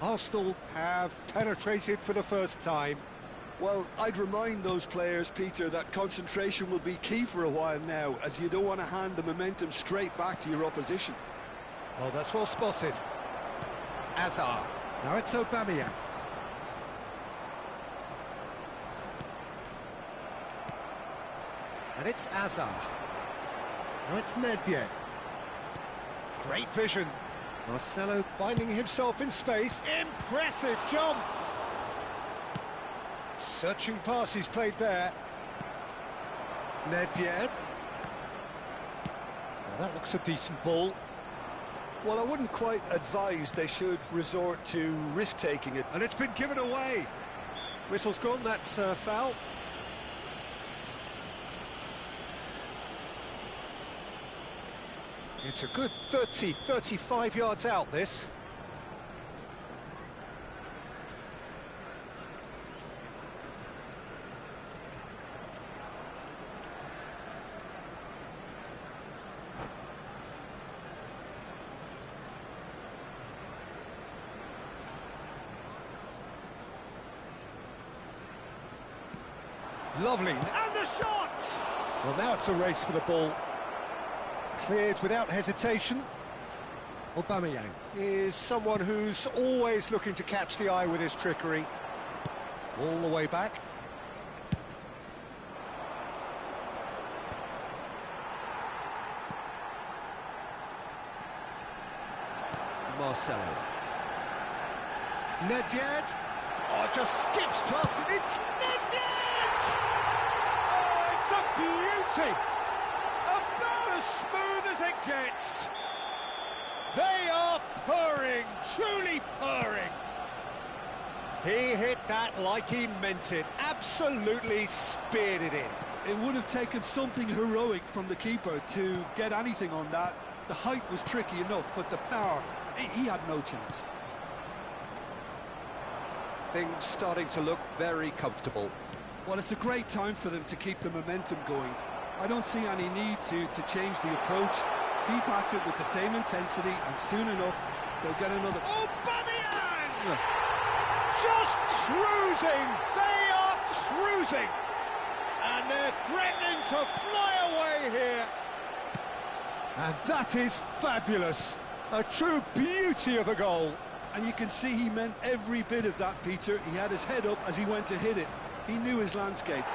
Arsenal have penetrated for the first time. Well, I'd remind those players, Peter, that concentration will be key for a while now, as you don't want to hand the momentum straight back to your opposition. Oh, that's well spotted. Azar. Now it's Aubameyang. And it's Azar. Now it's Nedved. Great vision. Marcelo finding himself in space. Impressive jump! Searching pass he's played there. Nedved. Now that looks a decent ball. Well, I wouldn't quite advise they should resort to risk-taking it. And it's been given away. Whistle's gone, that's foul. It's a good 30, 35 yards out, this. Lovely, and the shot! Well, now it's a race for the ball. Cleared without hesitation. Aubameyang is someone who's always looking to catch the eye with his trickery. All the way back. Marcelo. Nedved. Oh, just skips past it. It's Nedved! Oh, it's a beauty! About as smooth as it gets. They are purring, truly purring. He hit that like he meant it. Absolutely speared it in. It would have taken something heroic from the keeper to get anything on that. The height was tricky enough, but the power, he had no chance. Things starting to look very comfortable. Well, it's a great time for them to keep the momentum going. I don't see any need to change the approach. Keep at it with the same intensity, and soon enough, they'll get another... Aubameyang! Just cruising! They are cruising! And they're threatening to fly away here. And that is fabulous. A true beauty of a goal. And you can see he meant every bit of that, Peter. He had his head up as he went to hit it. He knew his landscape.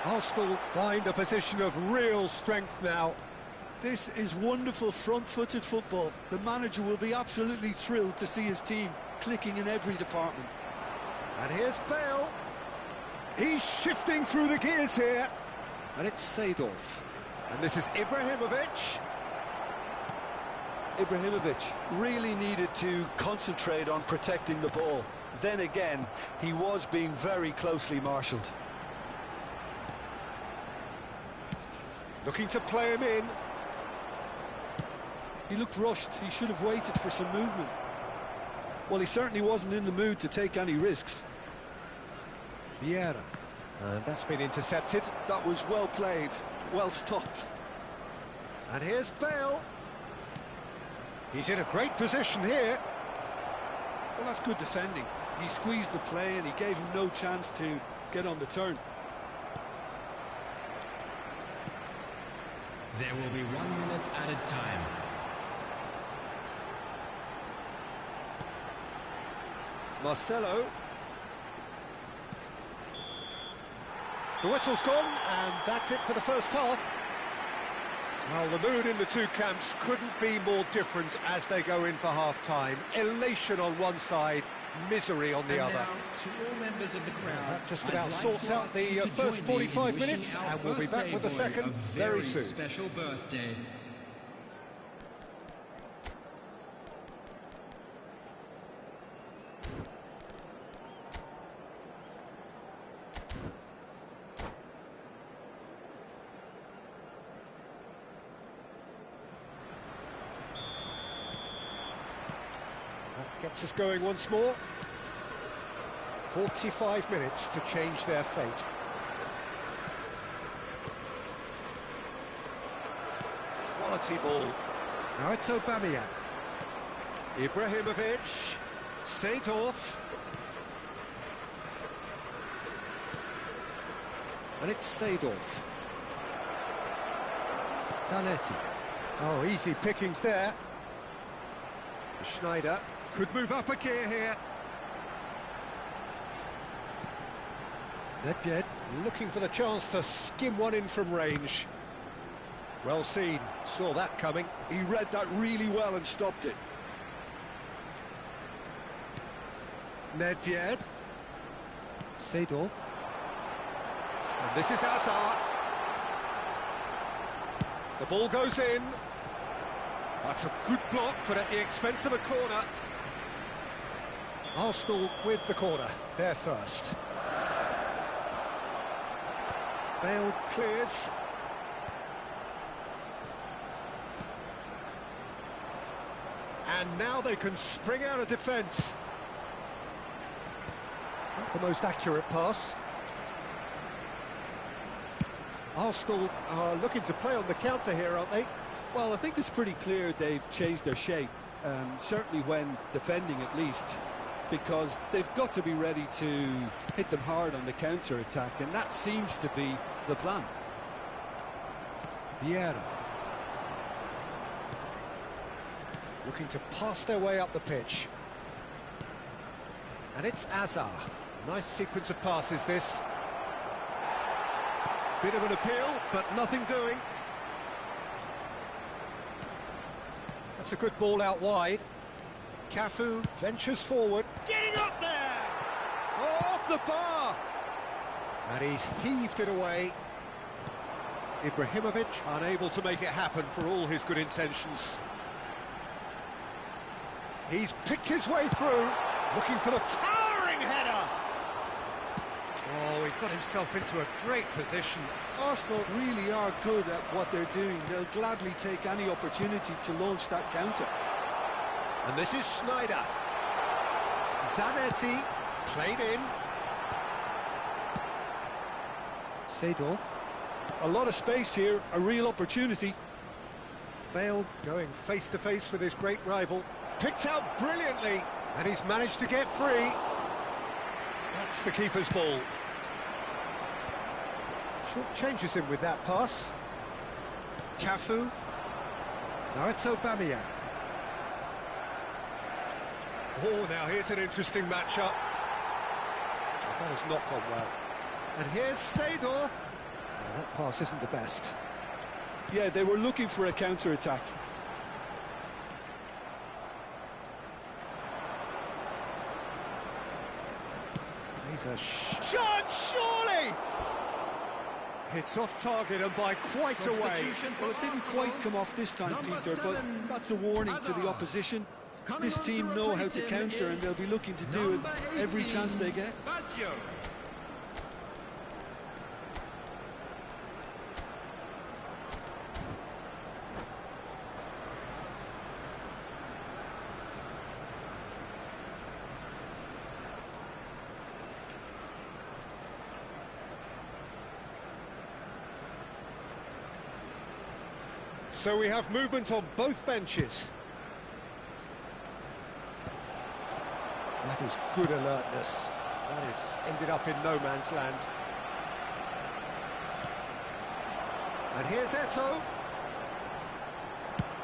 Arsenal find a position of real strength now. This is wonderful front-footed football. The manager will be absolutely thrilled to see his team clicking in every department. And here's Bale. He's shifting through the gears here. And it's Seedorf. And this is Ibrahimovic. Ibrahimovic really needed to concentrate on protecting the ball. Then again, he was being very closely marshalled. Looking to play him in. He looked rushed. He should have waited for some movement. Well, he certainly wasn't in the mood to take any risks. Vieira. And that's been intercepted. That was well played, well stopped. And here's Bale. He's in a great position here. Well, that's good defending. He squeezed the play and he gave him no chance to get on the turn. There will be 1 minute at a time. Marcelo. The whistle's gone, and that's it for the first half. Well, the mood in the two camps couldn't be more different as they go in for half-time. Elation on one side, misery on the other. Now, to all members of the crowd, that just about sorts out the first 45 minutes, and we'll be back with the second very soon. Special birthday. Gets us going once more. 45 minutes to change their fate. Quality ball. Now it's Aubameyang. Ibrahimovic, Seedorf. And it's Seedorf. Zanetti. Oh, easy pickings there. Schneider could move up a gear here. Nedved looking for the chance to skim one in from range. Well seen, saw that coming. He read that really well and stopped it. Nedved. Seedorf. And this is Hazard. The ball goes in. That's a good block, but at the expense of a corner. Arsenal with the corner, they're first. Bale clears. And now they can spring out of defence. Not the most accurate pass. Arsenal are looking to play on the counter here, aren't they? Well, I think it's pretty clear they've changed their shape, certainly when defending at least, because they've got to be ready to hit them hard on the counter-attack, and that seems to be the plan. Vieira. Looking to pass their way up the pitch. And it's Hazard. Nice sequence of passes, this. Bit of an appeal, but nothing doing. That's a good ball out wide. Cafu ventures forward. Getting up there! Oh, off the bar! And he's heaved it away. Ibrahimovic unable to make it happen for all his good intentions. He's picked his way through, looking for the towering header. Oh, he got himself into a great position. Arsenal really are good at what they're doing. They'll gladly take any opportunity to launch that counter. And this is Schneider. Zanetti, played in. Seedorf. A lot of space here, a real opportunity. Bale going face-to-face with his great rival. Picked out brilliantly, and he's managed to get free. That's the keeper's ball. Short changes him with that pass. Cafu. Now it's Aubameyang. Oh, now here's an interesting matchup. That has not gone well. And here's Seedorf. That pass isn't the best. Yeah, they were looking for a counter-attack. He's a shot, surely! It's off target and by quite a way. Well, it didn't quite come off this time, Peter, but that's a warning to the opposition. This team know how to counter and they'll be looking to do it every chance they get. So we have movement on both benches. That is good alertness. That has ended up in no man's land. And here's Eto'o.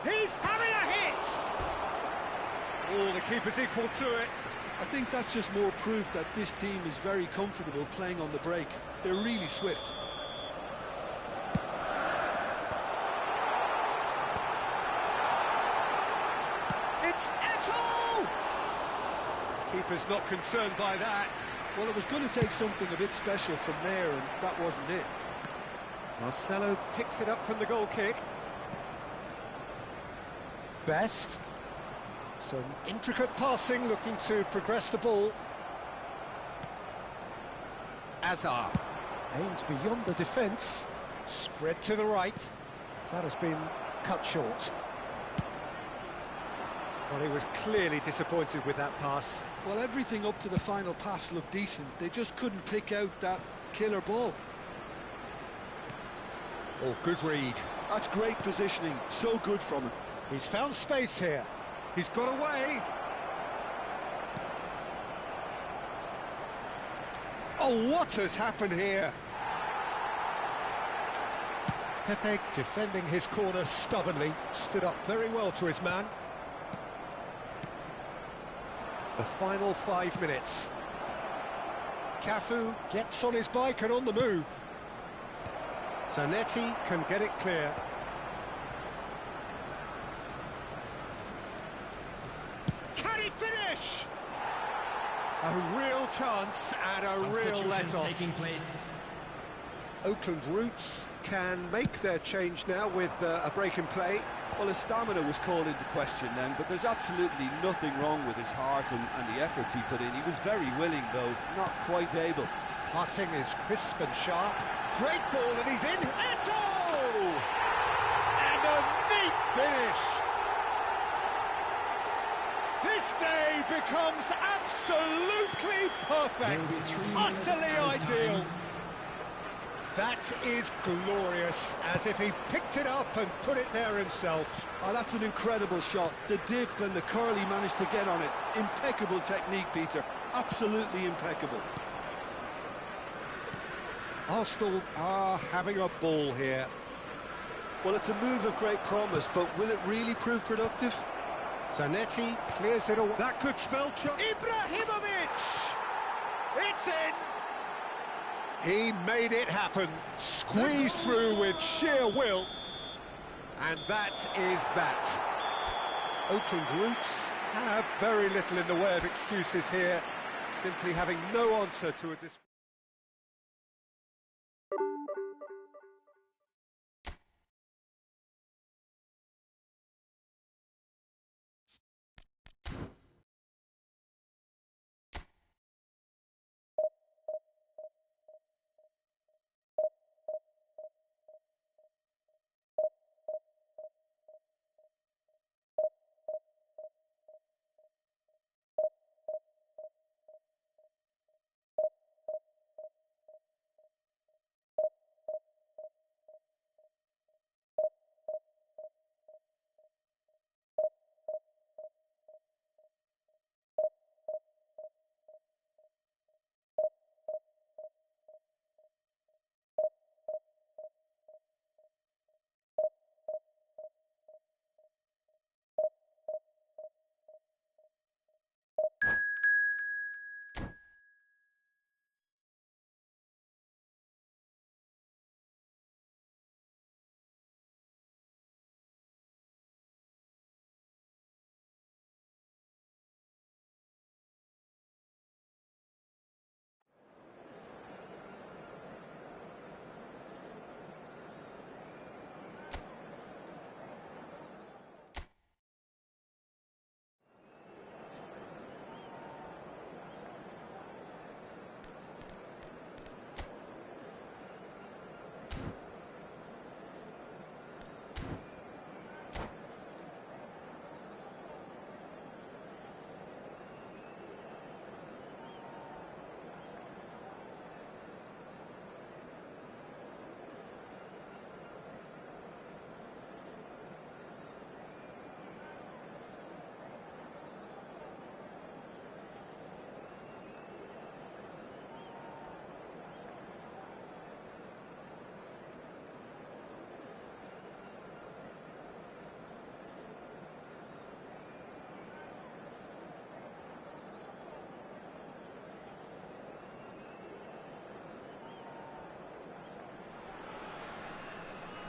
He's having a hit! Oh, the keeper's equal to it. I think that's just more proof that this team is very comfortable playing on the break. They're really swift. It's Eto'o! Keeper's not concerned by that. Well, it was going to take something a bit special from there, and that wasn't it. Marcelo picks it up from the goal kick. Best. Some intricate passing, looking to progress the ball. Hazard aims beyond the defence. Spread to the right. That has been cut short. Well, he was clearly disappointed with that pass. Well, everything up to the final pass looked decent. They just couldn't pick out that killer ball. Oh, good read. That's great positioning. So good from him. He's found space here. He's got away. Oh, what has happened here? Pepe defending his corner stubbornly, stood up very well to his man. The final 5 minutes. Cafu gets on his bike and on the move. Zanetti can get it clear. Can he finish? A real chance and a real let-off. Oakland Roots can make their change now with a break in play. Well, his stamina was called into question then, but there's absolutely nothing wrong with his heart and the efforts he put in. He was very willing, though, not quite able. Passing is crisp and sharp. Great ball, and he's in. Eto! And a neat finish. This day becomes absolutely perfect. Utterly ideal. That is glorious, as if he picked it up and put it there himself. Oh, that's an incredible shot. The dip and the curl he managed to get on it. Impeccable technique, Peter. Absolutely impeccable. Arsenal are having a ball here. Well, it's a move of great promise, but will it really prove productive? Zanetti clears it away. That could spell trouble. Ibrahimovic! It's in! He made it happen, squeezed through with sheer will, and that is that. Oakland Roots have very little in the way of excuses here, simply having no answer to a dispute.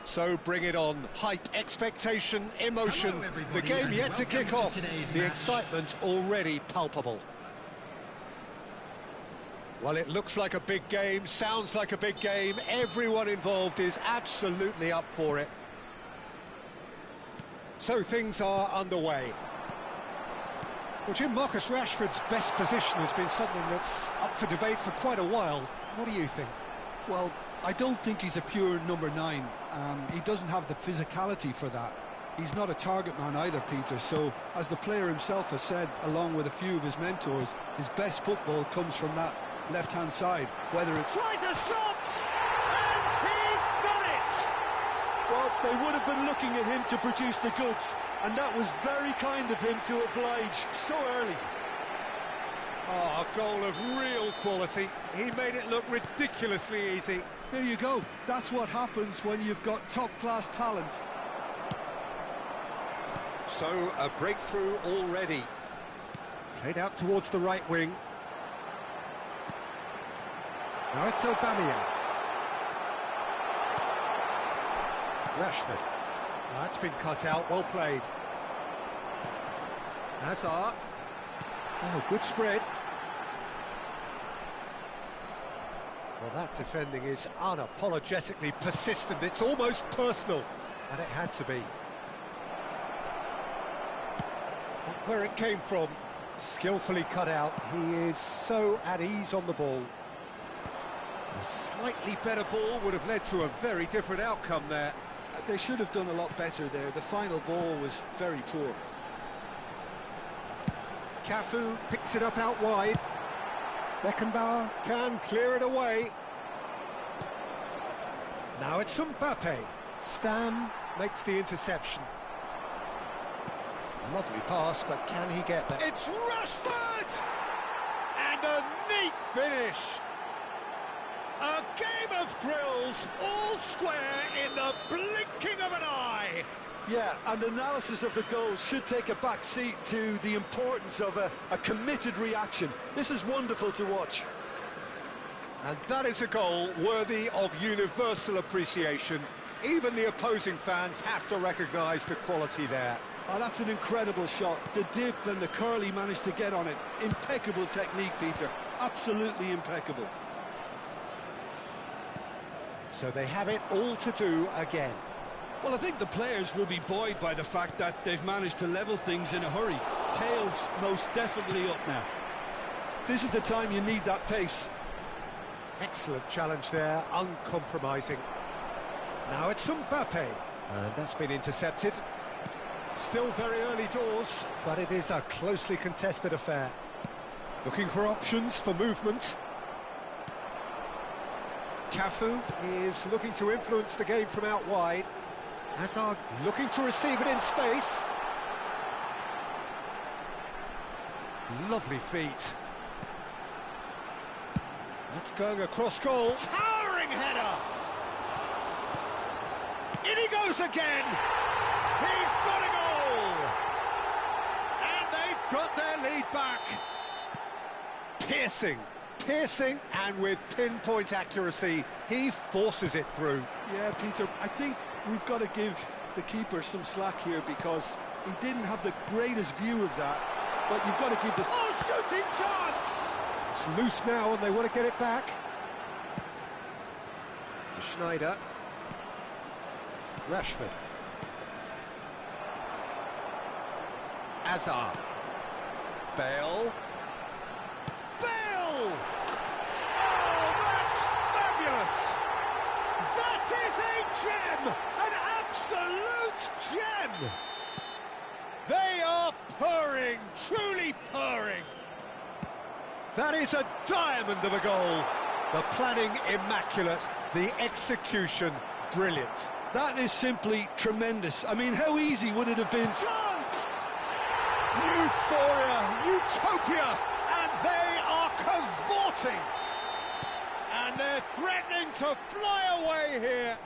So bring it on. Hype, expectation, emotion. The game yet to kick off. The excitement already palpable. Well, it looks like a big game, sounds like a big game. Everyone involved is absolutely up for it. So things are underway. Well, Jim, Marcus Rashford's best position has been something that's up for debate for quite a while. What do you think? Well, I don't think he's a pure number 9. He doesn't have the physicality for that. He's not a target man either, Peter, so as the player himself has said, along with a few of his mentors, his best football comes from that left-hand side, whether it's... Tries a shot! And he's done it! Well, they would have been looking at him to produce the goods, And that was very kind of him to oblige so early. Oh, a goal of real quality. He made it look ridiculously easy. There you go. That's what happens when you've got top-class talent. So, a breakthrough already. Played out towards the right wing. Now it's Aubameyang. Rashford. That's been cut out, well played. Hazard. Oh, good spread. Well, that defending is unapologetically persistent. It's almost personal, and it had to be. Look where it came from, skillfully cut out. He is so at ease on the ball. A slightly better ball would have led to a very different outcome there. They should have done a lot better there. The final ball was very poor. Cafu picks it up out wide. Beckenbauer can clear it away. Now it's Mbappe. Stam makes the interception. Lovely pass, but can he get there? It's Rashford! And a neat finish. A game of thrills, all square in the blinking of an eye. Yeah, and analysis of the goal should take a back seat to the importance of a committed reaction. This is wonderful to watch. And that is a goal worthy of universal appreciation. Even the opposing fans have to recognise the quality there. Oh, that's an incredible shot. The dip and the curl he managed to get on it. Impeccable technique, Peter. Absolutely impeccable. So they have it all to do again. Well, I think the players will be buoyed by the fact that they've managed to level things in a hurry. Tails most definitely up now. This is the time you need that pace. Excellent challenge there, uncompromising. Now it's Mbappe, and that's been intercepted. Still very early doors, but it is a closely contested affair. Looking for options for movement. Cafu is looking to influence the game from out wide. Hazard looking to receive it in space. Lovely feet. That's going across goal. Towering header! In he goes again! He's got a goal! And they've got their lead back. Piercing, and with pinpoint accuracy, he forces it through. Yeah, Peter, I think we've got to give the keeper some slack here because he didn't have the greatest view of that, but you've got to give this... Oh, shooting chance! It's loose now and they want to get it back. Schneider. Rashford. Hazard. Bale. Oh, that's fabulous! That is a gem! An absolute gem! They are purring, truly purring. That is a diamond of a goal. The planning immaculate, the execution brilliant. That is simply tremendous. I mean, how easy would it have been? Chance! Euphoria, utopia, and they are cavorting. And they're threatening to fly away here.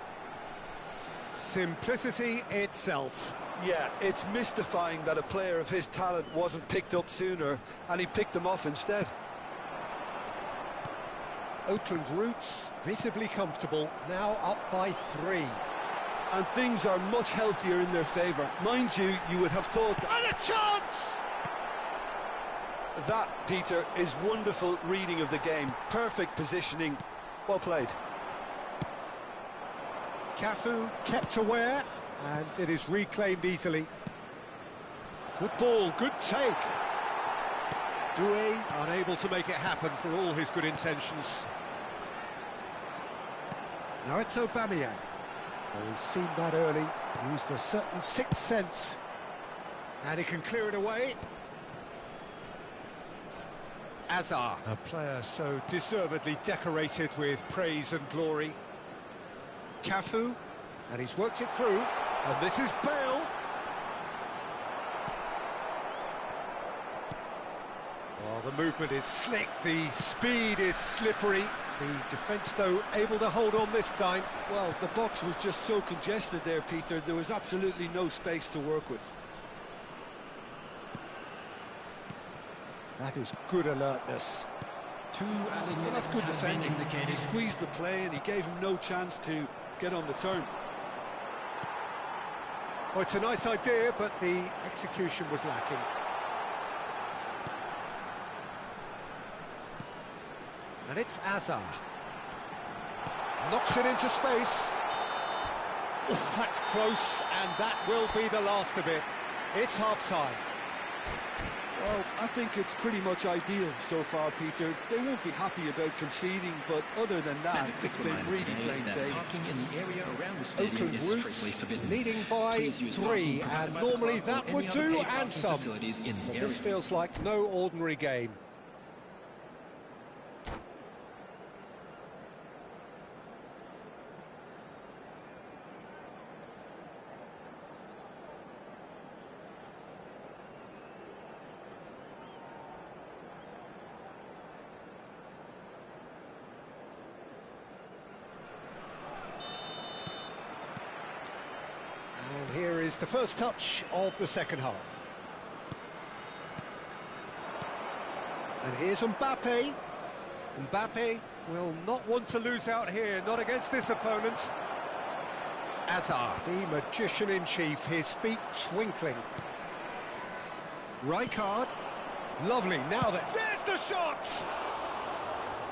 Simplicity itself. Yeah, it's mystifying that a player of his talent wasn't picked up sooner, and he picked them off instead. Oakland roots visibly comfortable, now up by 3. And things are much healthier in their favour. Mind you, you would have thought that... And a chance! That, Peter, is wonderful reading of the game. Perfect positioning. Well played. Cafu kept aware, and it is reclaimed easily. Good ball, good take. Doué unable to make it happen for all his good intentions. Now it's Aubameyang. Oh, he's seen that early, used a certain sixth sense. And he can clear it away. Hazard, a player so deservedly decorated with praise and glory. Cafu, and he's worked it through. And this is Bale. Well, the movement is slick, the speed is slippery. The defence, though, able to hold on this time. Well, the box was just so congested there, Peter. There was absolutely no space to work with. That is good alertness. Well, that's good defending. He squeezed the play and he gave him no chance to get on the turn. Well, it's a nice idea, but the execution was lacking. And it's Azar. Knocks it into space. Oh, that's close, and that will be the last of it. It's half-time. Well, I think it's pretty much ideal so far, Peter. They won't be happy about conceding, but other than that, it's been really plain sailing. Oakland Roots leading by 3, and normally that would do, and some. But this feels like no ordinary game. And here is the first touch of the second half. And here's Mbappe. Mbappe will not want to lose out here, not against this opponent. Azar, the magician-in-chief, his feet twinkling. Rijkaard, lovely, now there's the shot!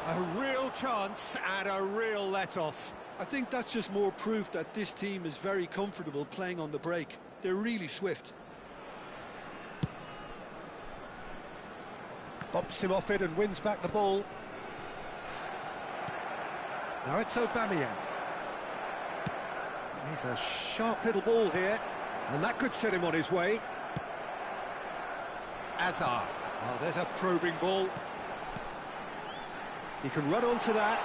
A real chance and a real let-off. I think that's just more proof that this team is very comfortable playing on the break. They're really swift. Bumps him off it and wins back the ball. Now it's Aubameyang. He's a sharp little ball here, and that could set him on his way. Azar. Oh, there's a probing ball. He can run onto that.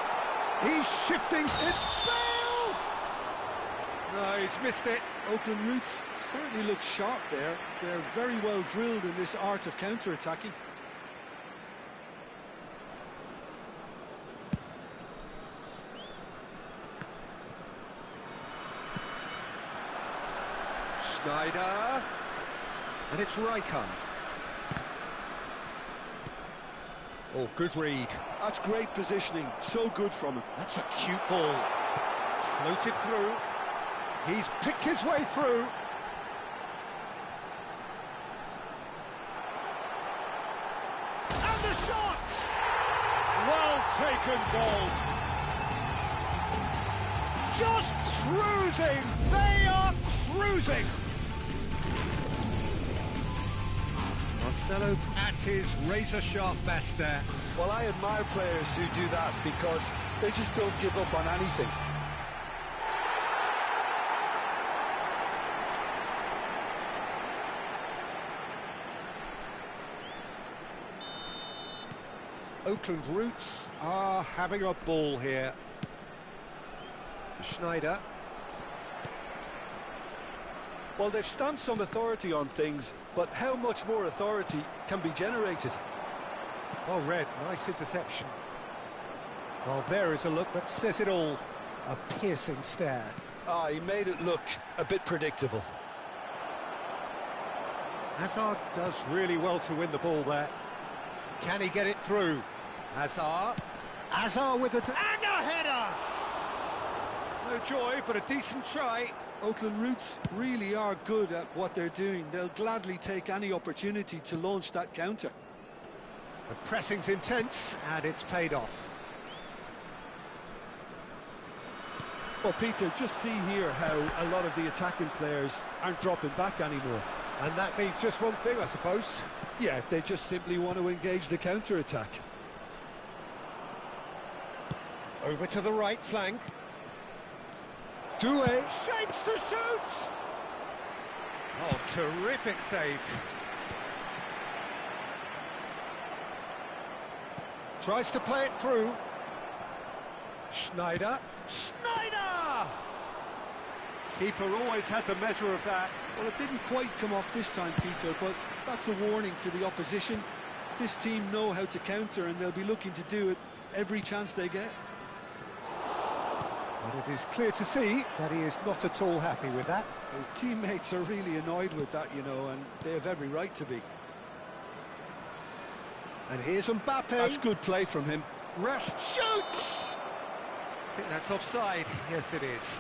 He's shifting. It's Bale! No, he's missed it. Oakland Roots certainly look sharp there. They're very well drilled in this art of counter-attacking. Schneider. And it's Rijkaard. Oh, good read. That's great positioning, so good from him. That's a cute ball. Floated through. He's picked his way through. And the shot! Well taken goal. Just cruising. They are cruising. Marcelo at his razor-sharp best there. Well, I admire players who do that because they just don't give up on anything. Oakland Roots are having a ball here. Schneider. Well, they've stamped some authority on things, but how much more authority can be generated? Well read, nice interception. Well, there is a look that says it all. A piercing stare. Ah, he made it look a bit predictable. Hazard does really well to win the ball there. Can he get it through? Hazard. Hazard with and a header! No joy, but a decent try. Oakland Roots really are good at what they're doing. They'll gladly take any opportunity to launch that counter. The pressing's intense, and it's paid off. Well, Peter, just see here how a lot of the attacking players aren't dropping back anymore. And that means just one thing, I suppose. Yeah, they just simply want to engage the counter-attack. Over to the right flank. Doué shapes to shoot! Oh, terrific save. Tries to play it through. Schneider. Schneider! Keeper always had the measure of that. Well, it didn't quite come off this time, Peter, but that's a warning to the opposition. This team know how to counter, and they'll be looking to do it every chance they get. But it is clear to see that he is not at all happy with that. His teammates are really annoyed with that, you know, and they have every right to be. And here's Mbappe. That's good play from him. Rest shoots! I think that's offside. Yes, it is.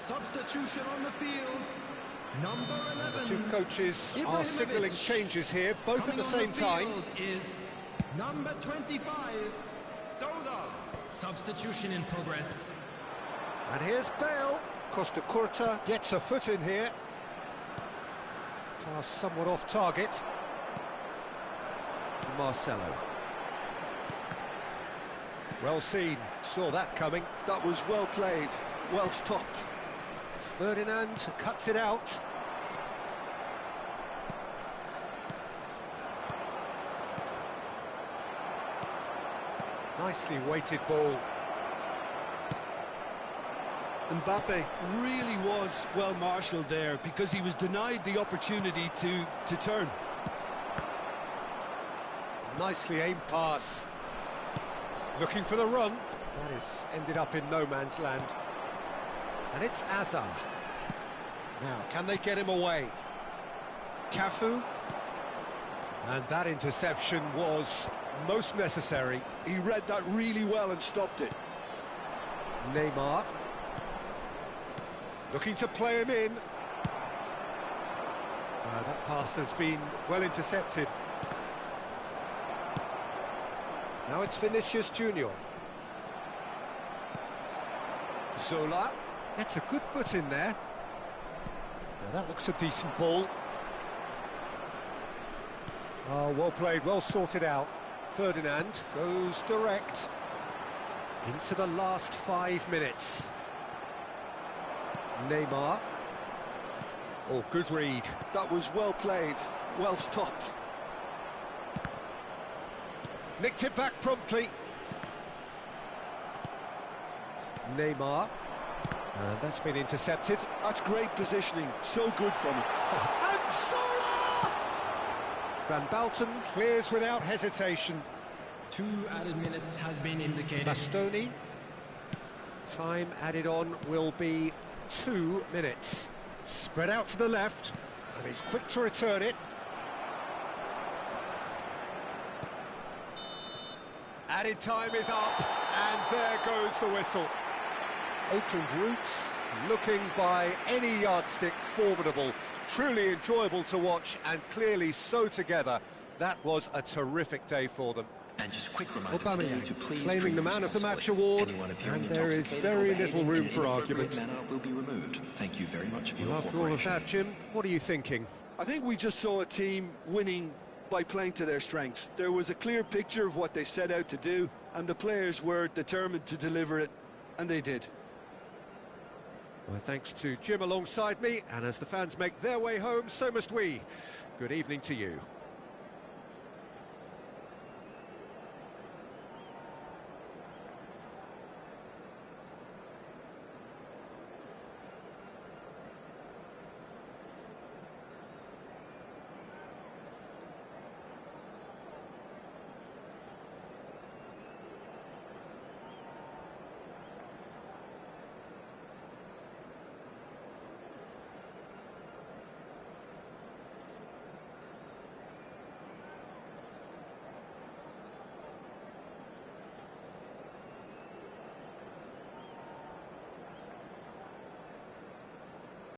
Substitution on the field. Number 11. The two coaches are signalling changes here, both at the same time. Is number 25, Sola. Substitution in progress. And here's Bale. Costa Curta gets a foot in here. Pass somewhat off target. Marcelo. Well seen, saw that coming. That was well played, well stopped. Ferdinand cuts it out. Nicely weighted ball. Mbappe really was well marshalled there because he was denied the opportunity to turn. Nicely aimed pass. Looking for the run. That has ended up in no man's land. And it's Hazard. Now, can they get him away? Cafu. And that interception was most necessary. He read that really well and stopped it. Neymar. Looking to play him in. That pass has been well intercepted. Now it's Vinicius Junior. Zola. That's a good foot in there. Now that looks a decent ball. Oh, well played, well sorted out. Ferdinand goes direct into the last 5 minutes. Neymar. Oh, good read. That was well played, well stopped. Nicked it back promptly. Neymar. And that's been intercepted. That's great positioning, so good from him. And Sola! Van Balten clears without hesitation. 2 added minutes has been indicated. Bastoni. Time added on will be 2 minutes. Spread out to the left, and he's quick to return it. Added time is up, and there goes the whistle. Oakland Roots, looking by any yardstick formidable, truly enjoyable to watch, and clearly so together. That was a terrific day for them. And just a quick reminder today to please claiming the Man of the Match award, and there is very little room for argument. Will be removed. Thank you very much for your After all of that, Jim, what are you thinking? I think we just saw a team winning by playing to their strengths. There was a clear picture of what they set out to do, and the players were determined to deliver it, and they did. Well, thanks to Jim alongside me, and as the fans make their way home, so must we. Good evening to you.